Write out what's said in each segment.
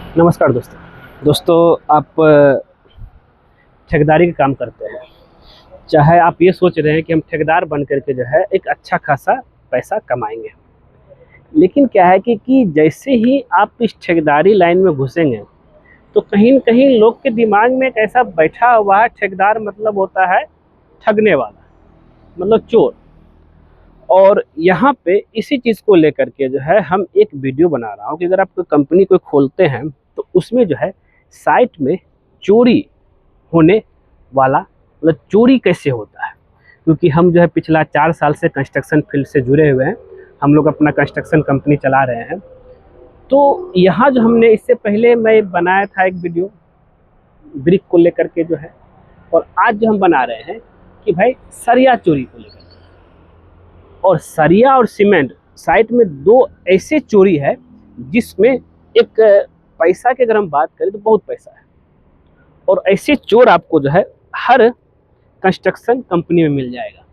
नमस्कार दोस्तों। आप ठेकेदारी का काम करते हैं। चाहे आप ये सोच रहे हैं कि हम ठेकेदार बन करके जो है एक अच्छा खासा पैसा कमाएंगे, लेकिन क्या है कि जैसे ही आप इस ठेकेदारी लाइन में घुसेंगे तो कहीं न कहीं लोग के दिमाग में एक ऐसा बैठा हुआ है, ठेकेदार मतलब होता है ठगने वाला, मतलब चोर। और यहाँ पे इसी चीज़ को लेकर के जो है हम एक वीडियो बना रहा हूँ कि अगर आप कोई कंपनी कोई खोलते हैं तो उसमें जो है साइट में चोरी होने वाला, मतलब चोरी कैसे होता है। क्योंकि हम जो है पिछला 4 साल से कंस्ट्रक्शन फील्ड से जुड़े हुए हैं, हम लोग अपना कंस्ट्रक्शन कंपनी चला रहे हैं। तो यहाँ जो हमने इससे पहले मैं बनाया था एक वीडियो ब्रिक को लेकर के जो है, और आज जो हम बना रहे हैं कि भाई सरिया चोरी को लेकर। और सरिया और सीमेंट साइट में दो ऐसे चोरी है जिसमें एक पैसा की अगर हम बात करें तो बहुत पैसा है, और ऐसे चोर आपको जो है हर कंस्ट्रक्शन कंपनी में मिल जाएगा।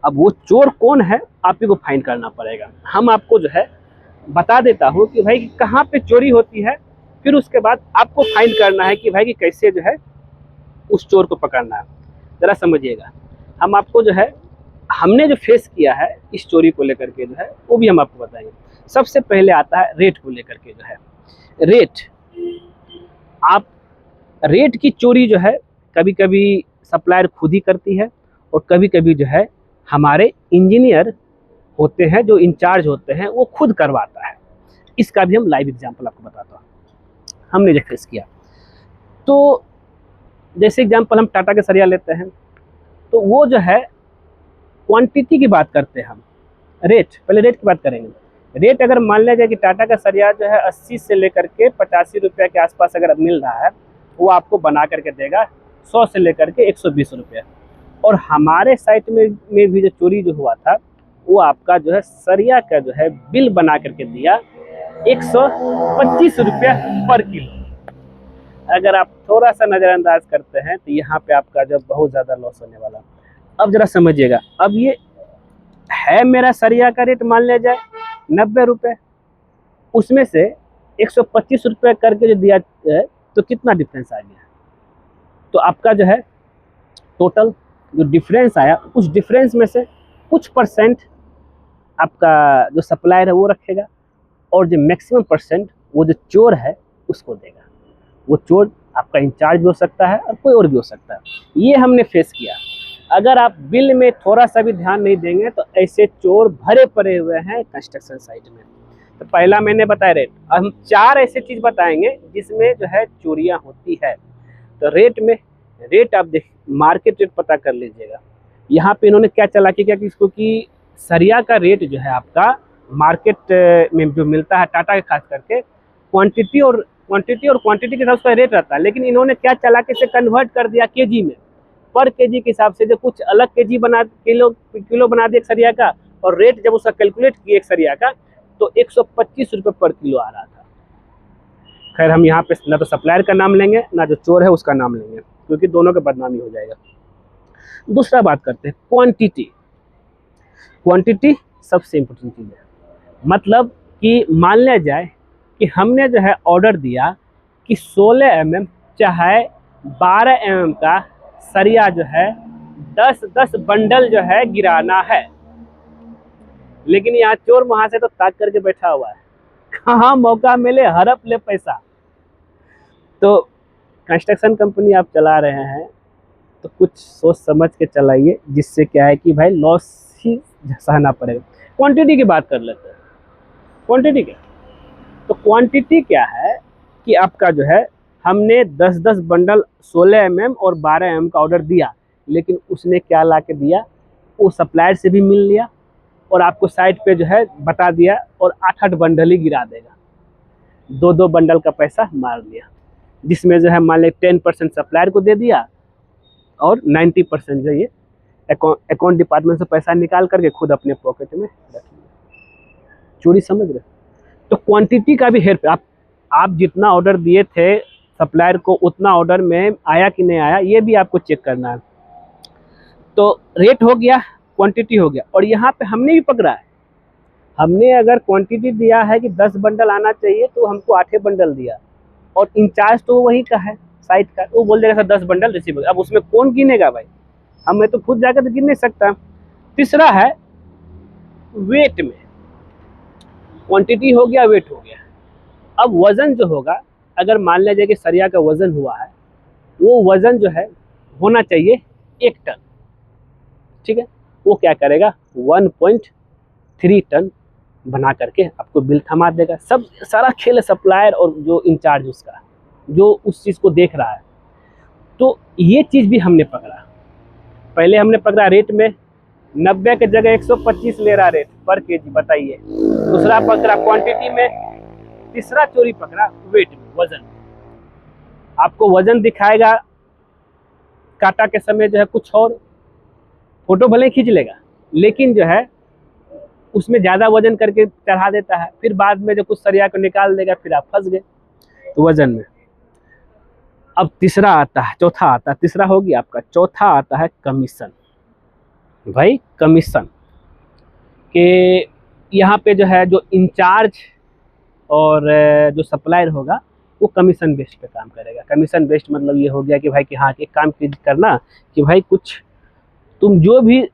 अब वो चोर कौन है आप ही को फाइंड करना पड़ेगा। हम आपको जो है बता देता हूँ कि भाई कहाँ पे चोरी होती है, फिर उसके बाद आपको फाइंड करना है कि भाई कि कैसे जो है उस चोर को पकड़ना है। ज़रा समझिएगा, हम आपको जो है हमने जो फेस किया है इस चोरी को लेकर के जो है वो भी हम आपको बताएंगे। सबसे पहले आता है रेट को लेकर के जो है। रेट, आप रेट की चोरी जो है कभी कभी सप्लायर खुद ही करती है, और कभी कभी जो है हमारे इंजीनियर होते हैं जो इंचार्ज होते हैं वो खुद करवाता है। इसका भी हम लाइव एग्जांपल आपको बताता हूँ, हमने जो फेस किया। तो जैसे एग्जांपल हम टाटा के सरिया लेते हैं, तो वो जो है क्वांटिटी की बात करते हैं हम। रेट, पहले रेट की बात करेंगे। रेट अगर मान लिया जाए कि टाटा का सरिया जो है 80 से लेकर के 85 रुपये के आसपास अगर मिल रहा है, वो आपको बना करके देगा 100 से लेकर के 120 रुपये। और हमारे साइट में भी जो चोरी जो हुआ था वो आपका जो है सरिया का जो है बिल बना करके दिया 125 रुपये पर किलो। अगर आप थोड़ा सा नज़रअंदाज करते हैं तो यहाँ पे आपका जो बहुत ज़्यादा लॉस होने वाला। अब जरा समझिएगा, अब ये है मेरा सरिया का रेट मान लिया जाए 90 रुपये, उसमें से 125 रुपये करके जो दिया है तो कितना डिफरेंस आ गया। तो आपका जो है टोटल जो डिफरेंस आया, उस डिफरेंस में से कुछ परसेंट आपका जो सप्लायर है वो रखेगा, और जो मैक्सिमम परसेंट वो जो चोर है उसको देगा। वो चोर आपका इंचार्ज भी हो सकता है और कोई और भी हो सकता है। ये हमने फेस किया। अगर आप बिल में थोड़ा सा भी ध्यान नहीं देंगे तो ऐसे चोर भरे पड़े हुए हैं कंस्ट्रक्शन साइट में। तो पहला मैंने बताया रेट, हम 4 ऐसे चीज़ बताएंगे जिसमें जो है चोरियां होती है। तो रेट में, रेट आप देख मार्केट रेट पता कर लीजिएगा। यहाँ पे इन्होंने क्या चालाकी किया कि इसको कि सरिया का रेट जो है आपका मार्केट में जो मिलता है टाटा के खास करके क्वांटिटी और क्वांटिटी के हिसाब से रेट रहता है, लेकिन इन्होंने क्या चालाकी से कन्वर्ट कर दिया केजी में, पर केजी के हिसाब से जो कुछ अलग केजी बना किलो बना दिया एक सरिया का, और रेट जब उसका कैलकुलेट किया एक सरिया का तो 125 रुपये पर किलो आ रहा था। खैर हम यहाँ पे ना तो सप्लायर का नाम लेंगे ना जो चोर है उसका नाम लेंगे, क्योंकि दोनों का बदनामी हो जाएगा। दूसरा बात करते हैं क्वांटिटी। क्वांटिटी सबसे इम्पोर्टेंट चीज़ है। मतलब कि मान लिया जाए कि हमने जो है ऑर्डर दिया कि 16 mm चाहे 12 mm का सरिया जो है 10-10 बंडल जो है गिराना है, लेकिन यहाँ चोर वहाँ से तो ताक करके बैठा हुआ है, कहाँ मौका मिले हड़प ले पैसा। तो कंस्ट्रक्शन कंपनी आप चला रहे हैं तो कुछ सोच समझ के चलाइए, जिससे क्या है कि भाई लॉस ही सहना पड़ेगा। क्वांटिटी की बात कर लेते हैं। क्वांटिटी क्या, तो क्वांटिटी क्या है कि आपका जो है हमने 10-10 बंडल 16 mm और 12 mm का ऑर्डर दिया, लेकिन उसने क्या ला के दिया, वो सप्लायर से भी मिल लिया और आपको साइट पे जो है बता दिया, और 8-8 बंडल ही गिरा देगा, 2-2 बंडल का पैसा मार लिया, जिसमें जो है मान लें 10% सप्लायर को दे दिया और 90% जो ये अकाउंट डिपार्टमेंट से पैसा निकाल करके खुद अपने पॉकेट में रख लिया। चोरी समझ रहे। तो क्वांटिटी का भी हेर, आप जितना ऑर्डर दिए थे सप्लायर को उतना ऑर्डर में आया कि नहीं आया, ये भी आपको चेक करना है। तो रेट हो गया, क्वांटिटी हो गया, और यहाँ पे हमने भी पकड़ा है। हमने अगर क्वांटिटी दिया है कि 10 बंडल आना चाहिए तो हमको 8 बंडल दिया, और इंचार्ज तो वही का है साइट का, वो बोल देगा सर 10 बंडल रिसीव हो गया। अब उसमें कौन गिनेगा भाई, मैं तो खुद जाकर तो गिन नहीं सकता। तीसरा है वेट में, क्वांटिटी हो गया, वेट हो गया। अब वजन जो होगा, अगर मान लीजिए कि सरिया का वजन हुआ है, वो वजन जो है होना चाहिए 1 टन, ठीक है। वो क्या करेगा, 1.3 टन बना करके आपको बिल थमा देगा। सब सारा खेल सप्लायर और जो इंचार्ज उसका, जो उस चीज़ को देख रहा है। तो ये चीज़ भी हमने पकड़ा। पहले हमने पकड़ा रेट में, 90 के जगह 125 ले रहा रेट पर केजी, बताइए। दूसरा पकड़ा क्वांटिटी में, तीसरा चोरी पकड़ा वेट में, वजन। आपको वजन दिखाएगा काटा के समय जो है कुछ और, फोटो भले ही खींच लेगा, लेकिन जो है उसमें ज़्यादा वजन करके चढ़ा देता है, फिर बाद में जो कुछ सरिया को निकाल देगा, फिर आप फंस गए तो वजन में। अब तीसरा आता है, चौथा आता है, तीसरा हो गया आपका, चौथा आता है कमीशन। भाई कमीशन के यहाँ पे जो है, जो इंचार्ज और जो सप्लायर होगा वो कमीशन बेस्ड पे काम करेगा। कमीशन बेस्ड मतलब ये हो गया कि भाई कि हाँ, एक काम करना कि भाई कुछ तुम जो भी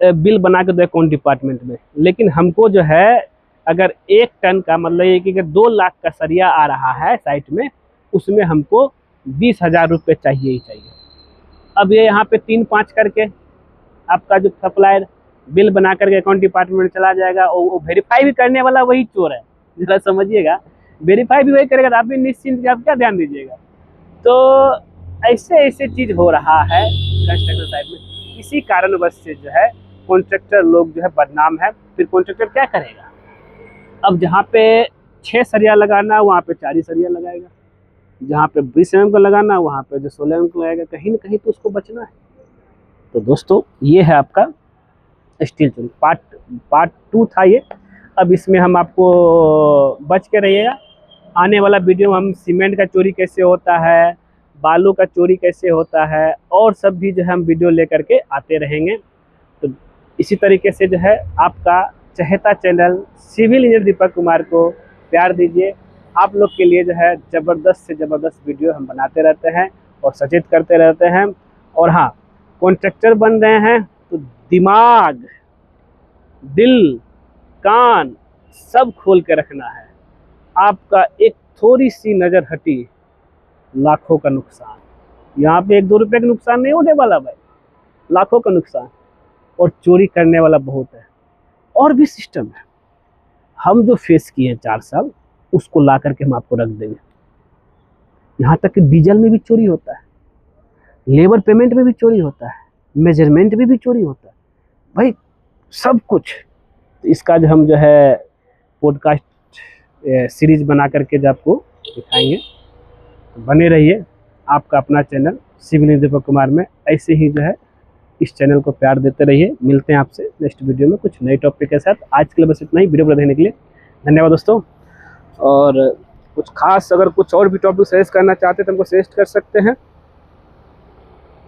बिल बना के दो अकाउंट डिपार्टमेंट में, लेकिन हमको जो है अगर 1 टन का मतलब ये कि 2 लाख का सरिया आ रहा है साइट में, उसमें हमको 20,000 रुपये चाहिए ही चाहिए। अब ये यहाँ पे 3-5 करके आपका जो सप्लायर बिल बना करके अकाउंट डिपार्टमेंट में चला जाएगा, और वो वेरीफाई भी करने वाला वही चोर है, जरा समझिएगा। वेरीफाई भी वही करेगा, तो आप भी निश्चिंत, आप क्या ध्यान दीजिएगा। तो ऐसे चीज़ हो रहा है कंस्ट्रक्शन साइट में। इसी कारणवश से जो है कॉन्ट्रैक्टर लोग जो है बदनाम है। फिर कॉन्ट्रैक्टर क्या करेगा, अब जहाँ पे 6 सरिया लगाना वहाँ पे 4 ही सरिया लगाएगा, जहाँ पे 20 mm का लगाना वहाँ पे जो 16 mm का लगाएगा। कहीं ना कहीं तो उसको बचना है। तो दोस्तों ये है आपका स्टील चोरी पार्ट 2 था ये। अब इसमें हम आपको बच के रहिएगा। आने वाला वीडियो हम सीमेंट का चोरी कैसे होता है, बालू का चोरी कैसे होता है, और सब भी जो है हम वीडियो लेकर के आते रहेंगे। तो इसी तरीके से जो है आपका चहेता channel civil engineer Deepak Kumar को प्यार दीजिए। आप लोग के लिए जो है ज़बरदस्त से ज़बरदस्त वीडियो हम बनाते रहते हैं और सचेत करते रहते हैं। और हाँ, कॉन्ट्रैक्टर बन रहे हैं तो दिमाग, दिल, कान सब खोल के रखना है। आपका एक थोड़ी सी नज़र हटी, लाखों का नुकसान। यहाँ पे 1-2 रुपये का नुकसान नहीं होने वाला भाई, लाखों का नुकसान। और चोरी करने वाला बहुत है। और भी सिस्टम है, हम जो फेस किए हैं 4 साल, उसको ला करके हम आपको रख देंगे। यहाँ तक कि डीजल में भी चोरी होता है, लेबर पेमेंट में भी चोरी होता है, मेजरमेंट में भी चोरी होता है भाई, सब कुछ। तो इसका जो हम जो है पॉडकास्ट सीरीज बना करके जो आपको दिखाएंगे। तो बने रहिए, आपका अपना channel civil engineer Deepak Kumar में ऐसे ही जो है इस चैनल को प्यार देते रहिए। मिलते हैं आपसे नेक्स्ट वीडियो में कुछ नए टॉपिक के साथ। आज के लिए बस इतना ही। वीडियो पर देखने के लिए धन्यवाद दोस्तों। और कुछ खास अगर कुछ और भी टॉपिक सजेस्ट करना चाहते हैं तो हमको सजेस्ट कर सकते हैं।